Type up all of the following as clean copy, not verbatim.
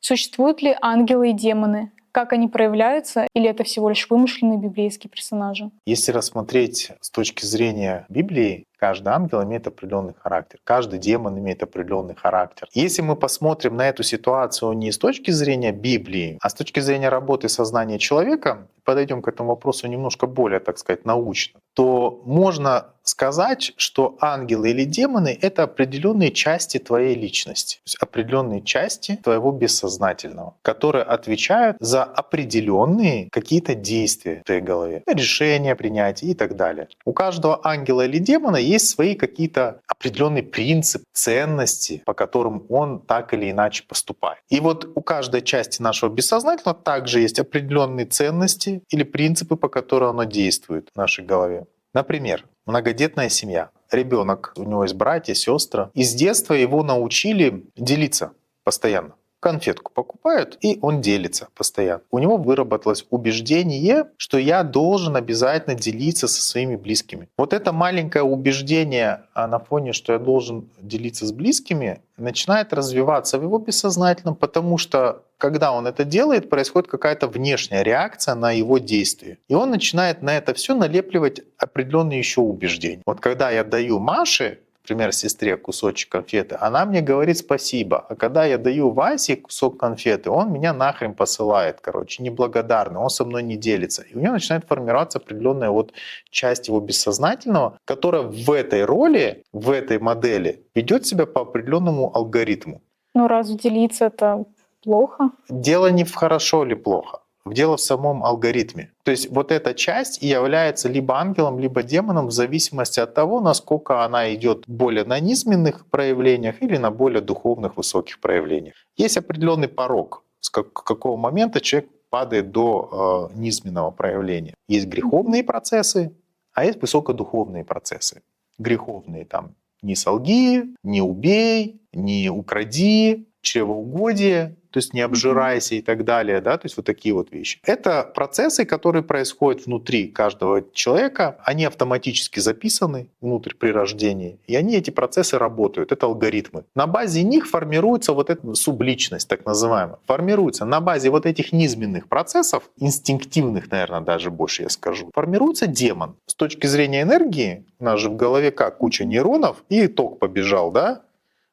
Существуют ли ангелы и демоны? Как они проявляются? Или это всего лишь вымышленные библейские персонажи? Если рассмотреть с точки зрения Библии, каждый ангел имеет определенный характер, каждый демон имеет определенный характер. Если мы посмотрим на эту ситуацию не с точки зрения Библии, а с точки зрения работы сознания человека, подойдем к этому вопросу немножко более, так сказать, научно, то можно сказать, что ангелы или демоны — это определенные части твоей личности, то есть определенные части твоего бессознательного, которые отвечают за определенные какие-то действия в твоей голове, решения принятия и так далее. У каждого ангела или демона есть свои какие-то определенные принципы, ценности, по которым он так или иначе поступает. И вот у каждой части нашего бессознательного также есть определенные ценности или принципы, по которым оно действует в нашей голове. Например, многодетная семья. Ребенок, у него есть братья, сестры. И с детства его научили делиться постоянно. Конфетку покупают, и он делится постоянно. У него выработалось убеждение, что я должен обязательно делиться со своими близкими. Вот это маленькое убеждение на фоне, что я должен делиться с близкими, начинает развиваться в его бессознательном, потому что когда он это делает, происходит какая-то внешняя реакция на его действие. И он начинает на это все налепливать определенные еще убеждения. Вот когда я даю Маше, например, сестре кусочек конфеты, она мне говорит спасибо. А когда я даю Васе кусок конфеты, он меня нахрен посылает, неблагодарный, он со мной не делится. И у него начинает формироваться определенная вот часть его бессознательного, которая в этой роли, в этой модели ведет себя по определенному алгоритму. Но разве делиться это плохо? Дело не в хорошо или плохо. Дело в самом алгоритме. То есть вот эта часть и является либо ангелом, либо демоном в зависимости от того, насколько она идет более на низменных проявлениях или на более духовных высоких проявлениях. Есть определенный порог, с какого момента человек падает до низменного проявления. Есть греховные процессы, а есть высокодуховные процессы. Греховные там не солги, не убей, не укради, чревоугодие, то есть не обжирайся и так далее, да, то есть вот такие вот вещи. Это процессы, которые происходят внутри каждого человека, они автоматически записаны внутрь при рождении, и они, эти процессы работают, это алгоритмы. На базе них формируется вот эта субличность, так называемая, формируется на базе вот этих низменных процессов, инстинктивных, наверное, даже больше я скажу, формируется демон. С точки зрения энергии, у нас же в голове как куча нейронов, и ток побежал, да?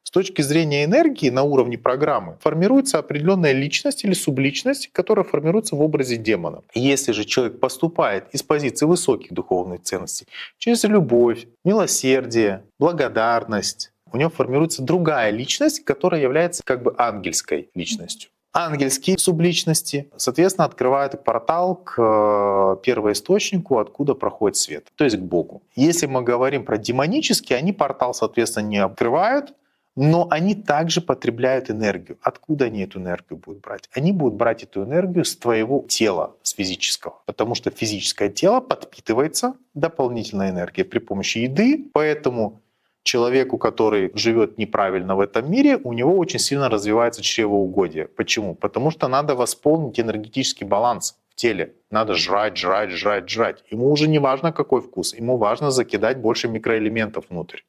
С точки зрения энергии на уровне программы формируется определенная личность или субличность, которая формируется в образе демона. Если же человек поступает из позиции высоких духовных ценностей, через любовь, милосердие, благодарность, у него формируется другая личность, которая является как бы ангельской личностью. Ангельские субличности, соответственно, открывают портал к первоисточнику, откуда проходит свет, то есть к Богу. Если мы говорим про демонические, они портал, соответственно, не открывают, но они также потребляют энергию. Откуда они эту энергию будут брать? Они будут брать эту энергию с твоего тела, с физического. Потому что физическое тело подпитывается дополнительной энергией при помощи еды. Поэтому человеку, который живет неправильно в этом мире, у него очень сильно развивается чревоугодие. Почему? Потому что надо восполнить энергетический баланс в теле. Надо жрать, жрать, жрать, жрать. Ему уже не важно, какой вкус. Ему важно закидать больше микроэлементов внутрь.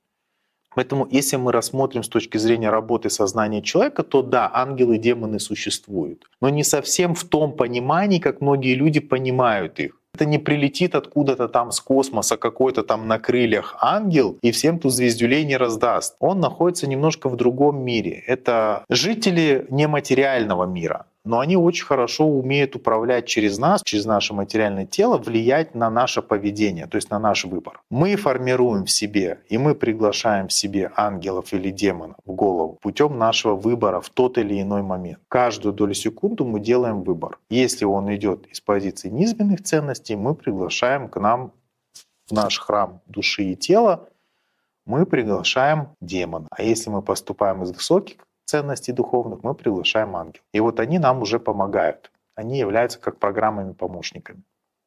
Поэтому если мы рассмотрим с точки зрения работы сознания человека, то да, ангелы и демоны существуют. Но не совсем в том понимании, как многие люди понимают их. Это не прилетит откуда-то там с космоса какой-то там на крыльях ангел и всем ту звездюлей не раздаст. Он находится немножко в другом мире. Это жители нематериального мира. Но они очень хорошо умеют управлять через нас, через наше материальное тело, влиять на наше поведение, то есть на наш выбор. Мы формируем в себе, и мы приглашаем в себе ангелов или демонов в голову путем нашего выбора в тот или иной момент. Каждую долю секунды мы делаем выбор. Если он идет из позиции низменных ценностей, мы приглашаем к нам в наш храм души и тела, мы приглашаем демона. А если мы поступаем из высоких ценностей духовных, мы приглашаем ангелов. И вот они нам уже помогают. Они являются как программами-помощниками.